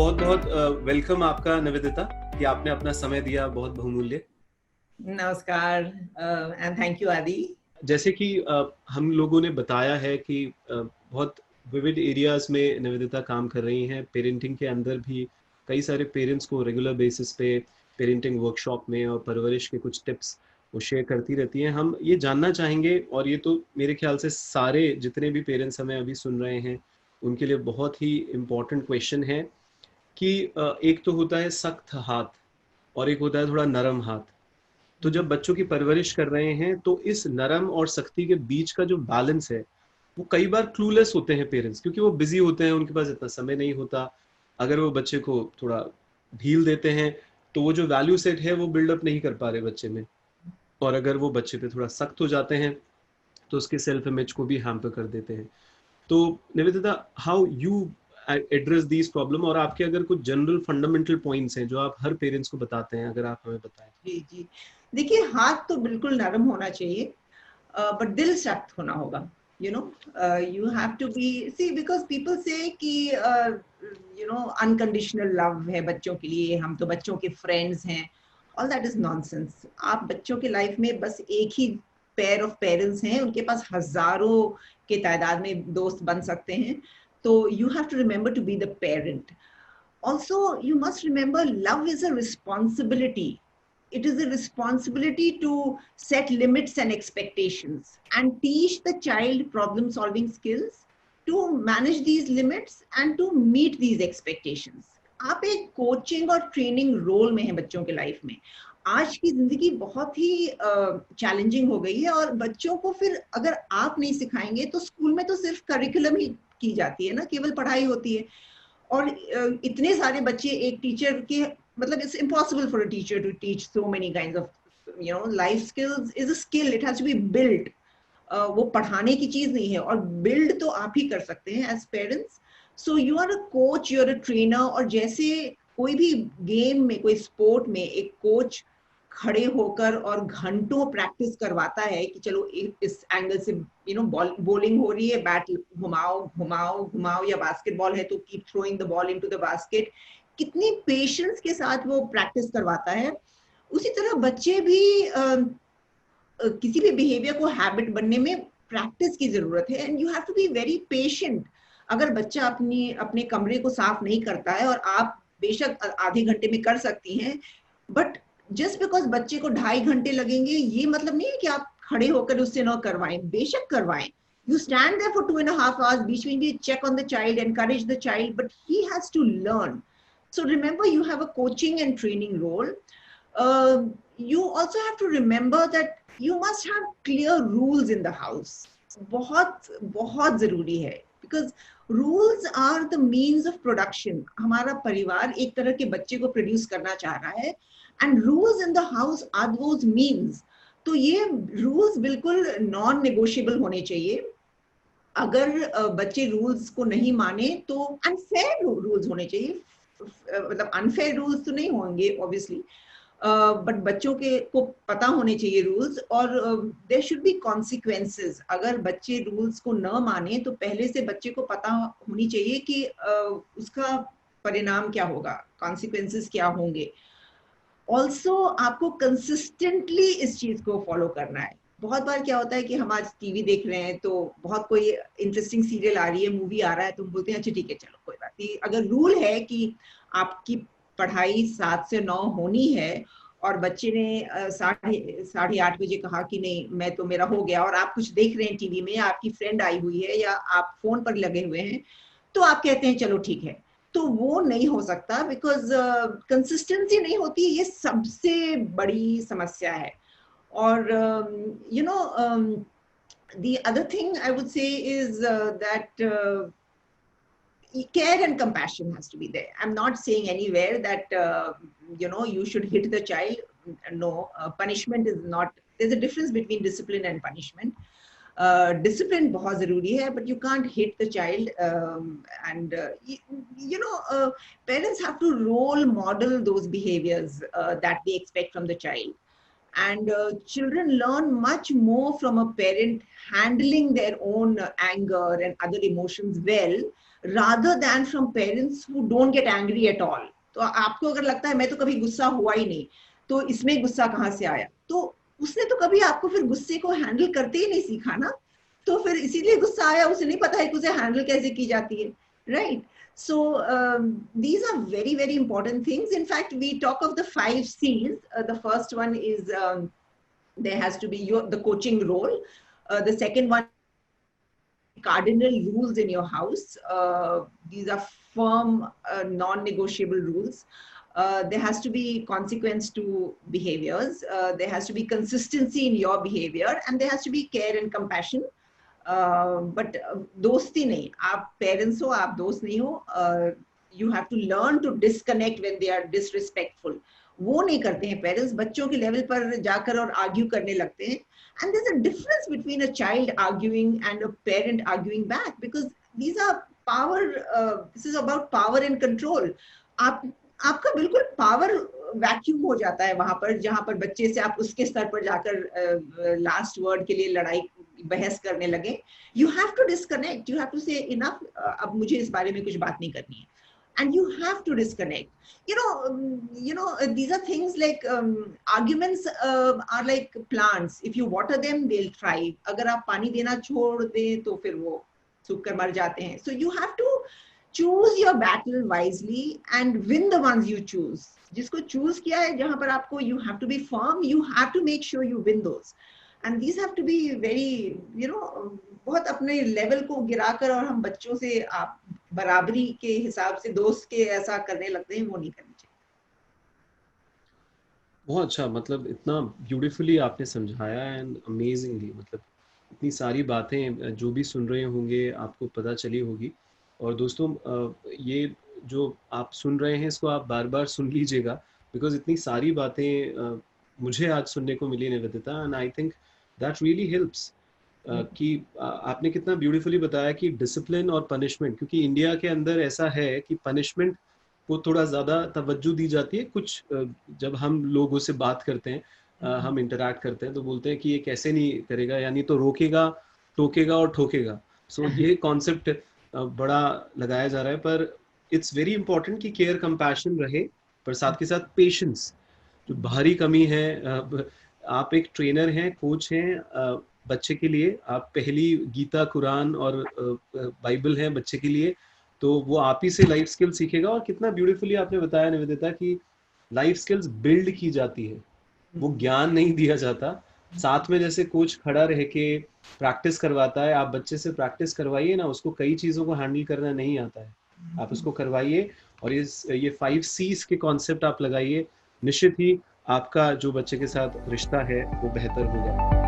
बहुत बहुत वेलकम आपका निवेदिता कि आपने अपना समय दिया, बहुत बहुमूल्य। नमस्कार एंड थैंक यू आदि। जैसे कि हम लोगों ने बताया है कि बहुत विविध एरियाज में निवेदिता काम कर रही हैं। पेरेंटिंग के अंदर भी कई सारे पेरेंट्स को रेगुलर बेसिस पे पेरेंटिंग वर्कशॉप में और परवरिश के कुछ टिप्स वो शेयर करती रहती हैं। हम ये जानना चाहेंगे, और ये तो मेरे ख्याल से सारे जितने भी पेरेंट्स हमें अभी सुन रहे हैं उनके लिए बहुत ही इम्पोर्टेंट क्वेश्चन है कि एक तो होता है सख्त हाथ और एक होता है थोड़ा नरम हाथ। तो जब बच्चों की परवरिश कर रहे हैं तो इस नरम और सख्ती के बीच का जो बैलेंस है वो कई बार क्लूलेस होते हैं पेरेंट्स, क्योंकि वो बिजी होते हैं, उनके पास इतना समय नहीं होता। अगर वो बच्चे को थोड़ा ढील देते हैं तो वो जो वैल्यू सेट है वो बिल्डअप नहीं कर पा रहे बच्चे में, और अगर वो बच्चे पे थोड़ा सख्त हो जाते हैं तो उसके सेल्फ इमेज को भी हैम्पर कर देते हैं। तो Nivedita, how you address this problem, और आपके अगर कुछ जनरल फंडामेंटल पॉइंट्स हैं जो आप हर पेरेंट्स को बताते हैं, अगर आप हमें बताएं। जी जी, देखिए हाथ तो बिल्कुल नरम होना चाहिए, बट दिल सख्त होना होगा। You know, you have to be see, because people say कि अनकंडीशनल लव है बच्चों के लिए, हम तो बच्चों के फ्रेंड्स हैं। All that is nonsense. आप बच्चों के लाइफ में बस एक ही पेयर ऑफ पेरेंट्स हैं, उनके पास हजारों के तादाद में दोस्त बन सकते हैं। तो you have to remember to be the parent. Also, you must remember, love is a responsibility. It is a responsibility to set limits and expectations and teach the child problem solving skills to manage these limits and to meet these expectations. आप एक coaching और training role में हैं बच्चों के life में। आज की जिंदगी बहुत ही चैलेंजिंग हो गई है, और बच्चों को फिर अगर आप नहीं सिखाएंगे तो स्कूल में तो सिर्फ करिकुलम ही की जाती है ना, केवल पढ़ाई होती है। और इतने सारे बच्चे एक टीचर के, मतलब it's impossible for a teacher to teach so many kinds of life skills. Is a skill, it has to be build. वो पढ़ाने की चीज नहीं है, और बिल्ड तो आप ही कर सकते हैं as parents. So you are a coach, you are a trainer. और जैसे कोई भी गेम में, कोई स्पोर्ट में एक कोच खड़े होकर और घंटों प्रैक्टिस करवाता है कि चलो इस एंगल से बॉल बॉलिंग हो रही है, बैट घुमाओ घुमाओ घुमाओ, या बास्केटबॉल है तो keep throwing the ball into the basket. कितनी पेशेंस के साथ वो प्रैक्टिस करवाता है. उसी तरह बच्चे भी किसी भी बिहेवियर को हैबिट बनने में प्रैक्टिस की जरूरत है, and you have to be very patient. अगर बच्चा अपने कमरे को साफ नहीं करता है, और आप बेशक आधे घंटे में कर सकती हैं, बट जस्ट बिकॉज बच्चे को 2.5 घंटे लगेंगे ये मतलब नहीं है कि आप खड़े होकर उससे ना करवाएं. बेशक करवाएं. You stand there for 2.5 hours. बीच में भी check on the child, encourage the child, but he has to learn. So remember, you have a coaching and training role. You also have to remember that you must have clear rules in the house. बहुत बहुत जरूरी है, because rules are the means of production. हमारा परिवार एक तरह के बच्चे को प्रोड्यूस करना चाह रहा है, and rules in the house are those means. तो ये रूल्स बिल्कुल नॉन नेगोशिएबल होने चाहिए. अगर बच्चे रूल्स को नहीं माने तो अनफेयर रूल्स होने चाहिए. मतलब अनफेयर रूल्स तो नहीं होंगे ऑब्वियसली, बट बच्चों के को पता होने चाहिए रूल्स, और देयर शुड बी कॉन्सिक्वेंसेस. अगर बच्चे रूल्स को न माने तो पहले से बच्चे को पता होनी चाहिए कि उसका परिणाम क्या होगा, कॉन्सिक्वेंसेस क्या होंगे. ऑल्सो आपको कंसिस्टेंटली इस चीज को फॉलो करना है. बहुत बार क्या होता है कि हम आज टीवी देख रहे हैं, तो बहुत कोई इंटरेस्टिंग सीरियल आ रही है, मूवी आ रहा है, तो हम बोलते हैं अच्छा ठीक है चलो कोई बात नहीं. अगर रूल है कि आपकी पढ़ाई 7 से 9 होनी है, और बच्चे ने 8:30 बजे कहा कि नहीं मैं तो मेरा हो गया, और आप कुछ देख रहे हैं टीवी में, या आपकी फ्रेंड आई हुई है, या आप फोन पर लगे हुए हैं, तो आप कहते हैं चलो ठीक है. तो वो नहीं हो सकता, बिकॉज कंसिस्टेंसी नहीं होती. ये सबसे बड़ी समस्या है. और the other thing I would say is that care and compassion has to be there. I'm not saying anywhere that you should hit the child. No, punishment is not. There's a difference between discipline and punishment. Discipline बहुत जरूरी है, but you can't hit the child. And parents have to role model those behaviors that they expect from the child. And children learn much more from a parent handling their own anger and other emotions well, rather than from parents who don't get angry at all. तो आपको अगर लगता है मैं तो कभी गुस्सा हुआ ही नहीं, तो इसमें गुस्सा कहाँ से आया, तो उसने तो कभी आपको फिर गुस्से को हैंडल करते ही नहीं सीखा ना, तो फिर इसीलिए गुस्सा आया, उसे नहीं पता है कि उसे हैंडल कैसे की जाती है, right? So these are very, very important things. In fact, we talk of the 5 C's. The first one is there has to be the coaching role. The second one, cardinal rules in your house. These are firm, non-negotiable rules. There has to be consequence to behaviors. There has to be consistency in your behavior, and there has to be care and compassion. But दोस्ती नहीं, आप parents हो, आप दोस्त नहीं हो. You have to learn to disconnect when they are disrespectful. वो नहीं करते हैं पेरेंट्स, बच्चों के लेवल पर जाकर और आर्ग्यू करने लगते हैं. And there is a difference between a child arguing and a parent arguing back, because these are power, this is about power and control. आपका बिल्कुल पावर वैक्यूम हो जाता है वहां पर, जहां पर बच्चे से आप उसके स्तर पर जाकर लास्ट वर्ड के लिए लड़ाई बहस करने लगे. You have to disconnect, you have to say enough, अब मुझे इस बारे में कुछ बात नहीं करनी है, and you have to disconnect. These are things like arguments are like plants. If you water them, they'll thrive. अगर आप पानी देना छोड़ दें तो फिर वो सूख कर मर जाते हैं. So you have to choose your battle wisely and win the ones you choose. जिसको choose किया है, जहां पर आपको you have to be firm, you have to make sure you win those. And these have to be very, बहुत अपने level को गिराकर और हम बच्चों से आप बराबरी के हिसाब से दोस्त के ऐसा करने लगते हैं, वो नहीं करनी चाहिए. बहुत अच्छा, मतलब इतना ब्यूटीफुली आपने समझाया एंड अमेजिंगली, मतलब इतनी सारी बातें जो भी सुन रहे होंगे आपको पता चली होगी. और दोस्तों ये जो आप सुन रहे हैं इसको आप बार बार सुन लीजिएगा, बिकॉज इतनी सारी बातें मुझे आज सुनने को मिली Nivedita, and I think that really helps. कि आपने कितना ब्यूटीफुली बताया कि डिसिप्लिन और पनिशमेंट, क्योंकि इंडिया के अंदर ऐसा है कि पनिशमेंट को थोड़ा ज़्यादा तवज्जो दी जाती है. कुछ जब हम लोगों से बात करते हैं, हम इंटरैक्ट करते हैं, तो बोलते हैं कि ये कैसे नहीं करेगा, यानी तो रोकेगा, टोकेगा और ठोकेगा. सो ये कॉन्सेप्ट बड़ा लगाया जा रहा है, पर इट्स वेरी इंपॉर्टेंट कि केयर कंपैशन रहे, पर साथ के साथ पेशेंस जो बाहरी कमी है. आप एक ट्रेनर हैं, कोच हैं बच्चे के लिए, आप पहली गीता, कुरान और बाइबल है बच्चे के लिए, तो वो आप ही से लाइफ स्किल सीखेगा. और कितना ब्यूटीफुली आपने बताया निवेदिता कि लाइफ स्किल्स बिल्ड की जाती है, वो ज्ञान नहीं दिया जाता. साथ में जैसे कोच खड़ा रह के प्रैक्टिस करवाता है, आप बच्चे से प्रैक्टिस करवाइए ना, उसको कई चीज़ों को हैंडल करना नहीं आता है, आप उसको करवाइए और ये 5 C's के कॉन्सेप्ट आप लगाइए, निश्चित ही आपका जो बच्चे के साथ रिश्ता है वो बेहतर होगा.